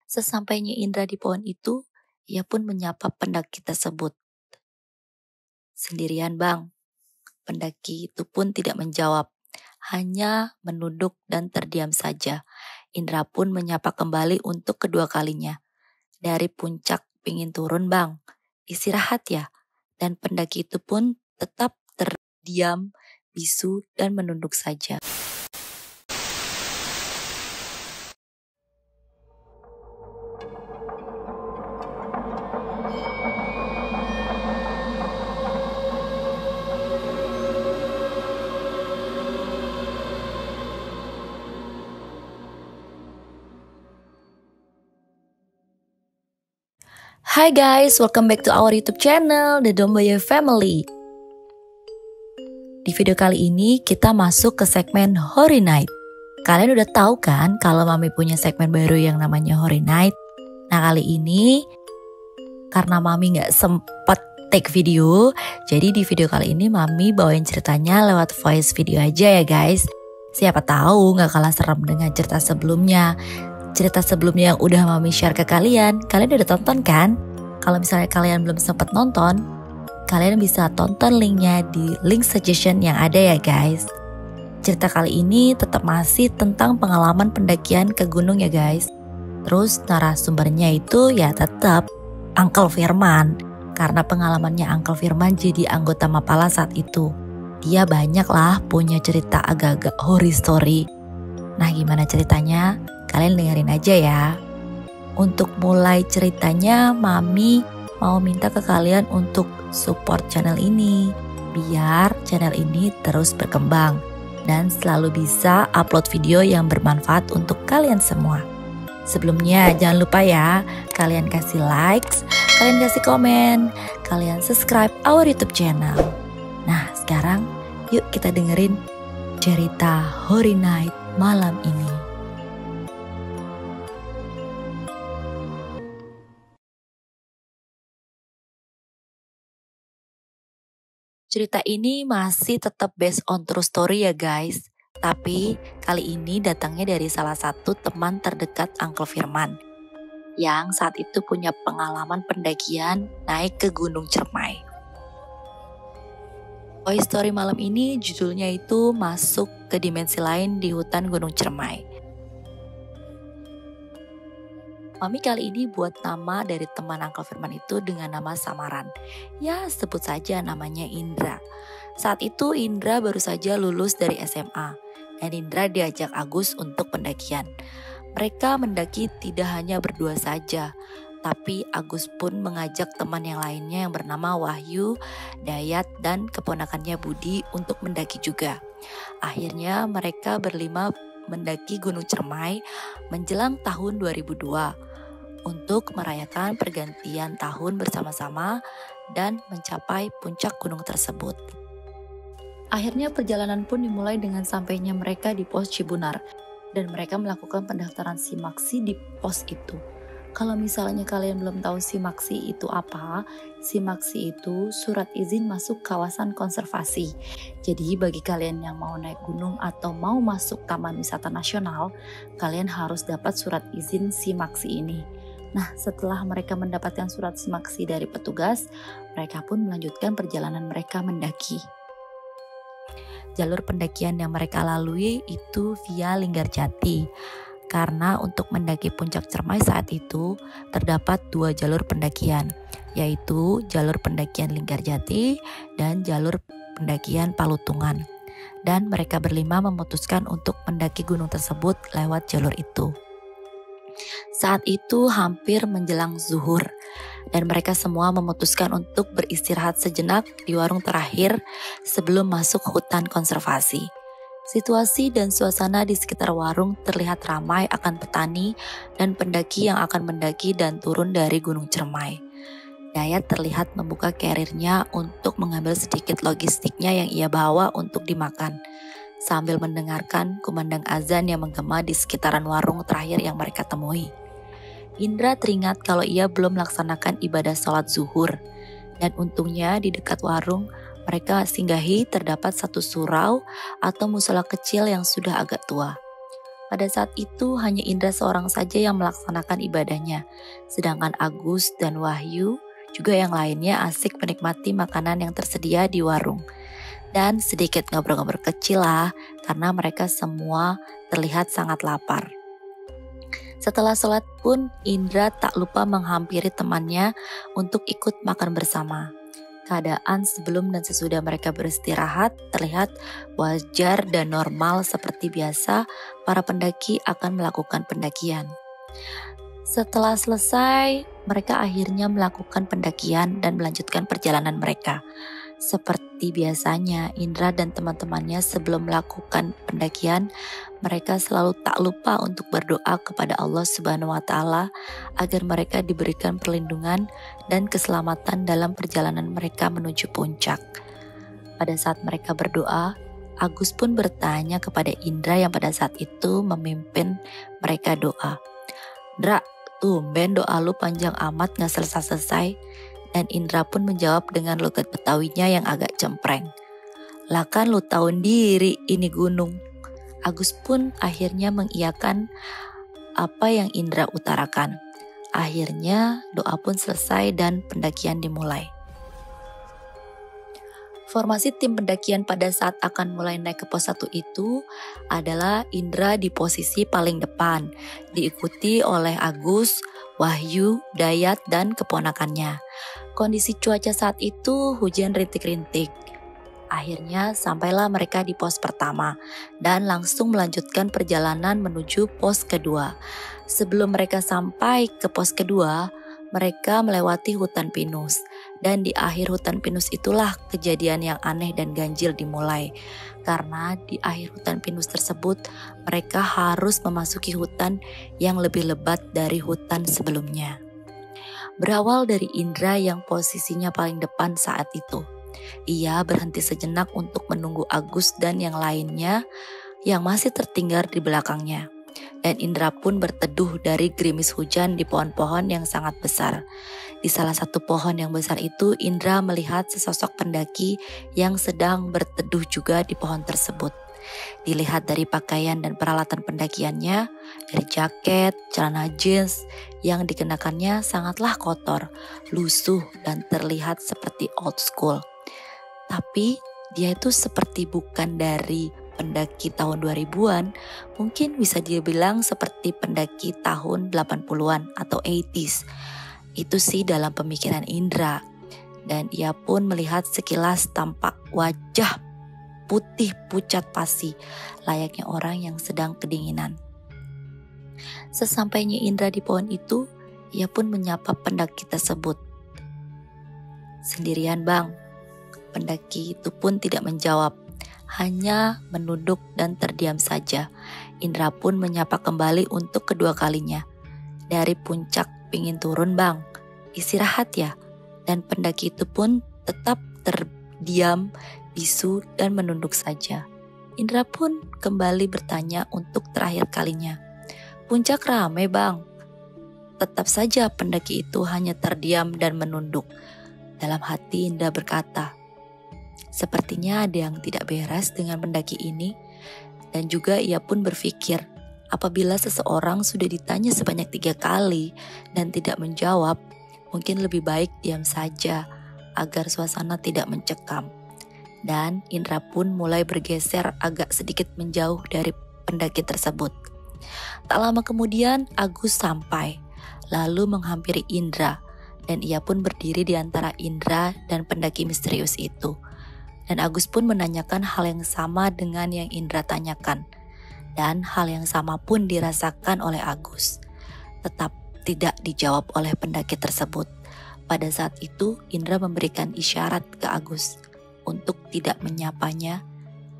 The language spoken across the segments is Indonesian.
Sesampainya Indra di pohon itu, ia pun menyapa pendaki tersebut. "Sendirian bang?" Pendaki itu pun tidak menjawab, hanya menunduk dan terdiam saja. Indra pun menyapa kembali untuk kedua kalinya. "Dari puncak pingin turun bang, istirahat ya?" Dan pendaki itu pun tetap terdiam, bisu dan menunduk saja. Hi guys, welcome back to our YouTube channel, The Domboyo Family. Di video kali ini kita masuk ke segmen Horror Night. Kalian udah tahu kan kalau Mami punya segmen baru yang namanya Horror Night? Nah kali ini karena Mami gak sempet take video, jadi di video kali ini Mami bawain ceritanya lewat voice video aja ya guys. Siapa tahu gak kalah serem dengan cerita sebelumnya. Cerita sebelumnya yang udah Mami share ke kalian udah tonton kan? Kalau misalnya kalian belum sempat nonton, kalian bisa tonton linknya di link suggestion yang ada ya guys. Cerita kali ini tetap masih tentang pengalaman pendakian ke gunung ya guys. Terus narasumbernya itu ya tetap Uncle Firman. Karena pengalamannya Uncle Firman jadi anggota Mapala saat itu. Dia banyak lah punya cerita agak-agak horror story. Nah gimana ceritanya? Kalian dengerin aja ya. Untuk mulai ceritanya, Mami mau minta ke kalian untuk support channel ini. Biar channel ini terus berkembang dan selalu bisa upload video yang bermanfaat untuk kalian semua. Sebelumnya jangan lupa ya, kalian kasih likes, kalian kasih komen, kalian subscribe our YouTube channel. Nah sekarang yuk kita dengerin cerita Horror Night malam ini. Cerita ini masih tetap based on true story ya guys. Tapi kali ini datangnya dari salah satu teman terdekat Uncle Firman. Yang saat itu punya pengalaman pendakian naik ke Gunung Cermai. Voice story malam ini judulnya itu Masuk ke Dimensi Lain di Hutan Gunung Cermai. Mami kali ini buat nama dari teman Uncle Firman itu dengan nama samaran. Ya sebut saja namanya Indra. Saat itu Indra baru saja lulus dari SMA. Dan Indra diajak Agus untuk pendakian. Mereka mendaki tidak hanya berdua saja. Tapi Agus pun mengajak teman yang lainnya yang bernama Wahyu, Dayat dan keponakannya Budi untuk mendaki juga. Akhirnya mereka berlima mendaki Gunung Cermai menjelang tahun 2002 untuk merayakan pergantian tahun bersama-sama dan mencapai puncak gunung tersebut. Akhirnya perjalanan pun dimulai dengan sampainya mereka di pos Cibunar dan mereka melakukan pendaftaran Simaksi di pos itu. Kalau misalnya kalian belum tahu Simaksi itu apa, Simaksi itu surat izin masuk kawasan konservasi. Jadi bagi kalian yang mau naik gunung atau mau masuk Taman Wisata Nasional, kalian harus dapat surat izin Simaksi ini. Nah setelah mereka mendapatkan surat Simaksi dari petugas, mereka pun melanjutkan perjalanan mereka mendaki. Jalur pendakian yang mereka lalui itu via Linggarjati. Karena untuk mendaki puncak Cermai saat itu terdapat 2 jalur pendakian, yaitu jalur pendakian Linggarjati dan jalur pendakian Palutungan. Dan mereka berlima memutuskan untuk mendaki gunung tersebut lewat jalur itu. Saat itu hampir menjelang zuhur dan mereka semua memutuskan untuk beristirahat sejenak di warung terakhir sebelum masuk hutan konservasi. Situasi dan suasana di sekitar warung terlihat ramai akan petani dan pendaki yang akan mendaki dan turun dari Gunung Cermai. Dayat terlihat membuka carrier-nya untuk mengambil sedikit logistiknya yang ia bawa untuk dimakan, sambil mendengarkan kumandang azan yang menggema di sekitaran warung terakhir yang mereka temui. Indra teringat kalau ia belum melaksanakan ibadah sholat zuhur, dan untungnya di dekat warung mereka singgahi terdapat satu surau atau musola kecil yang sudah agak tua. Pada saat itu hanya Indra seorang saja yang melaksanakan ibadahnya, sedangkan Agus dan Wahyu juga yang lainnya asik menikmati makanan yang tersedia di warung. Dan sedikit ngobrol-ngobrol kecil lah, karena mereka semua terlihat sangat lapar. Setelah sholat pun Indra tak lupa menghampiri temannya untuk ikut makan bersama. Keadaan sebelum dan sesudah mereka beristirahat terlihat wajar dan normal seperti biasa para pendaki akan melakukan pendakian. Setelah selesai, mereka akhirnya melakukan pendakian dan melanjutkan perjalanan mereka. Seperti biasanya, Indra dan teman-temannya sebelum melakukan pendakian, mereka selalu tak lupa untuk berdoa kepada Allah Subhanahu wa Ta'ala agar mereka diberikan perlindungan dan keselamatan dalam perjalanan mereka menuju puncak. Pada saat mereka berdoa, Agus pun bertanya kepada Indra yang pada saat itu memimpin mereka doa. "Indra, tumben doa lu panjang amat gak selesai-selesai." Dan Indra pun menjawab dengan logat Betawinya yang agak cempreng. "Lah kan lu tahu diri ini gunung." Agus pun akhirnya mengiyakan apa yang Indra utarakan. Akhirnya doa pun selesai dan pendakian dimulai. Formasi tim pendakian pada saat akan mulai naik ke pos 1 itu adalah Indra di posisi paling depan, diikuti oleh Agus, Wahyu, Dayat, dan keponakannya. Kondisi cuaca saat itu hujan rintik-rintik. Akhirnya sampailah mereka di pos pertama dan langsung melanjutkan perjalanan menuju pos kedua. Sebelum mereka sampai ke pos kedua, mereka melewati hutan pinus. Dan di akhir hutan pinus itulah kejadian yang aneh dan ganjil dimulai. Karena di akhir hutan pinus tersebut, mereka harus memasuki hutan yang lebih lebat dari hutan sebelumnya. Berawal dari Indra yang posisinya paling depan saat itu. Ia berhenti sejenak untuk menunggu Agus dan yang lainnya yang masih tertinggal di belakangnya. Dan Indra pun berteduh dari gerimis hujan di pohon-pohon yang sangat besar. Di salah satu pohon yang besar itu, Indra melihat sesosok pendaki yang sedang berteduh juga di pohon tersebut. Dilihat dari pakaian dan peralatan pendakiannya, dari jaket, celana jeans yang dikenakannya sangatlah kotor, lusuh, dan terlihat seperti old school. Tapi dia itu seperti bukan dari pendaki tahun 2000-an, mungkin bisa dia bilang seperti pendaki tahun 80-an atau 80s. Itu sih dalam pemikiran Indra. Dan ia pun melihat sekilas tampak wajah putih pucat pasi, layaknya orang yang sedang kedinginan. Sesampainya Indra di pohon itu, ia pun menyapa pendaki tersebut. "Sendirian bang?" Pendaki itu pun tidak menjawab, hanya menunduk dan terdiam saja. Indra pun menyapa kembali untuk kedua kalinya. "Dari puncak pingin turun bang, istirahat ya?" Dan pendaki itu pun tetap terdiam, bisu, dan menunduk saja. Indra pun kembali bertanya untuk terakhir kalinya. "Puncak rame bang?" Tetap saja pendaki itu hanya terdiam dan menunduk. Dalam hati Indra berkata, sepertinya ada yang tidak beres dengan pendaki ini. Dan juga ia pun berpikir, apabila seseorang sudah ditanya sebanyak 3 kali dan tidak menjawab, mungkin lebih baik diam saja agar suasana tidak mencekam. Dan Indra pun mulai bergeser agak sedikit menjauh dari pendaki tersebut. Tak lama kemudian Agus sampai, lalu menghampiri Indra, dan ia pun berdiri di antara Indra dan pendaki misterius itu. Dan Agus pun menanyakan hal yang sama dengan yang Indra tanyakan, dan hal yang sama pun dirasakan oleh Agus. Tetap tidak dijawab oleh pendaki tersebut. Pada saat itu Indra memberikan isyarat ke Agus untuk tidak menyapanya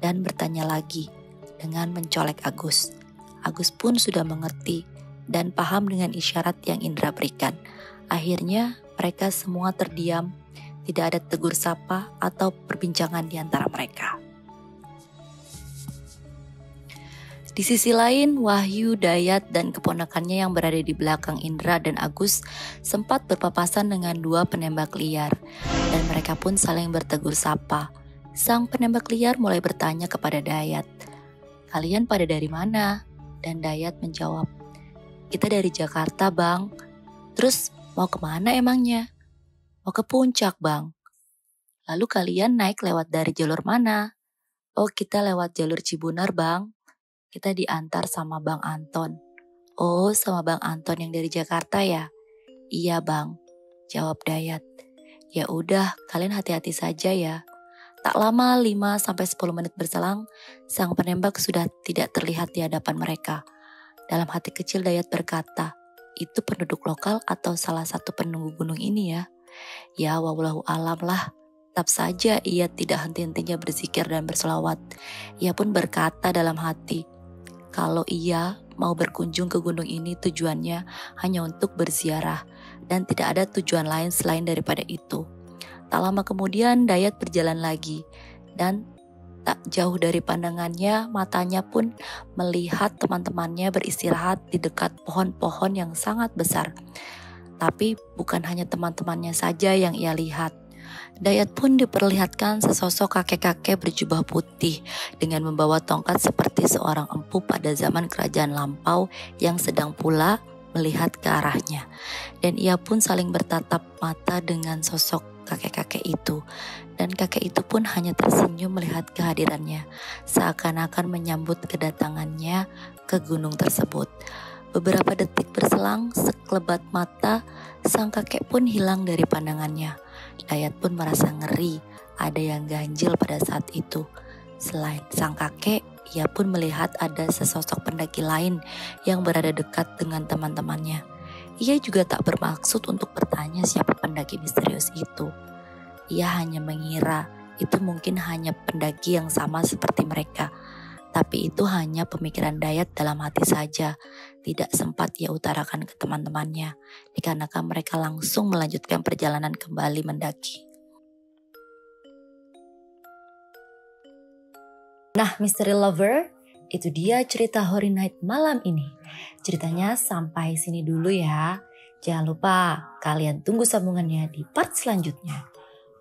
dan bertanya lagi dengan mencolek Agus. Agus pun sudah mengerti dan paham dengan isyarat yang Indra berikan. Akhirnya mereka semua terdiam, tidak ada tegur sapa atau perbincangan di antara mereka. Di sisi lain, Wahyu, Dayat, dan keponakannya yang berada di belakang Indra dan Agus sempat berpapasan dengan 2 penembak liar, dan mereka pun saling bertegur sapa. Sang penembak liar mulai bertanya kepada Dayat, "Kalian pada dari mana?" Dan Dayat menjawab, "Kita dari Jakarta, Bang. Terus mau kemana emangnya?" "Mau ke puncak, Bang." "Lalu kalian naik lewat dari jalur mana?" "Oh, kita lewat jalur Cibunar, Bang. Kita diantar sama Bang Anton." "Oh, sama Bang Anton yang dari Jakarta ya?" "Iya, Bang," jawab Dayat. "Ya udah, kalian hati-hati saja ya." Tak lama 5-10 menit berselang, sang penembak sudah tidak terlihat di hadapan mereka. Dalam hati kecil Dayat berkata, "Itu penduduk lokal atau salah satu penunggu gunung ini ya?" Ya, wallahu alam lah. Tetap saja ia tidak henti-hentinya berzikir dan berselawat. Ia pun berkata dalam hati, kalau ia mau berkunjung ke gunung ini tujuannya hanya untuk berziarah dan tidak ada tujuan lain selain daripada itu. Tak lama kemudian Dayat berjalan lagi dan tak jauh dari pandangannya matanya pun melihat teman-temannya beristirahat di dekat pohon-pohon yang sangat besar. Tapi bukan hanya teman-temannya saja yang ia lihat. Dayat pun diperlihatkan sesosok kakek-kakek berjubah putih dengan membawa tongkat seperti seorang empu pada zaman kerajaan lampau yang sedang pula melihat ke arahnya. Dan ia pun saling bertatap mata dengan sosok kakek-kakek itu. Dan kakek itu pun hanya tersenyum melihat kehadirannya, seakan-akan menyambut kedatangannya ke gunung tersebut. Beberapa detik berselang, sekelebat mata, sang kakek pun hilang dari pandangannya. Dayat pun merasa ngeri, ada yang ganjil pada saat itu. Selain sang kakek, ia pun melihat ada sesosok pendaki lain yang berada dekat dengan teman-temannya. Ia juga tak bermaksud untuk bertanya siapa pendaki misterius itu. Ia hanya mengira itu mungkin hanya pendaki yang sama seperti mereka. Tapi itu hanya pemikiran Dayat dalam hati saja, tidak sempat ia utarakan ke teman-temannya, dikarenakan mereka langsung melanjutkan perjalanan kembali mendaki. Nah, Mystery Lover, itu dia cerita Horror Night malam ini. Ceritanya sampai sini dulu ya. Jangan lupa kalian tunggu sambungannya di part selanjutnya.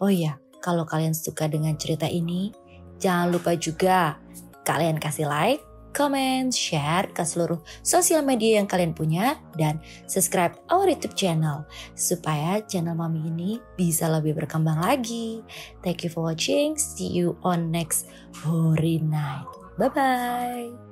Oh iya, kalau kalian suka dengan cerita ini, jangan lupa juga kalian kasih like, comment, share ke seluruh sosial media yang kalian punya, dan subscribe our YouTube channel supaya channel Mami ini bisa lebih berkembang lagi. Thank you for watching. See you on next Horror Night. Bye-bye.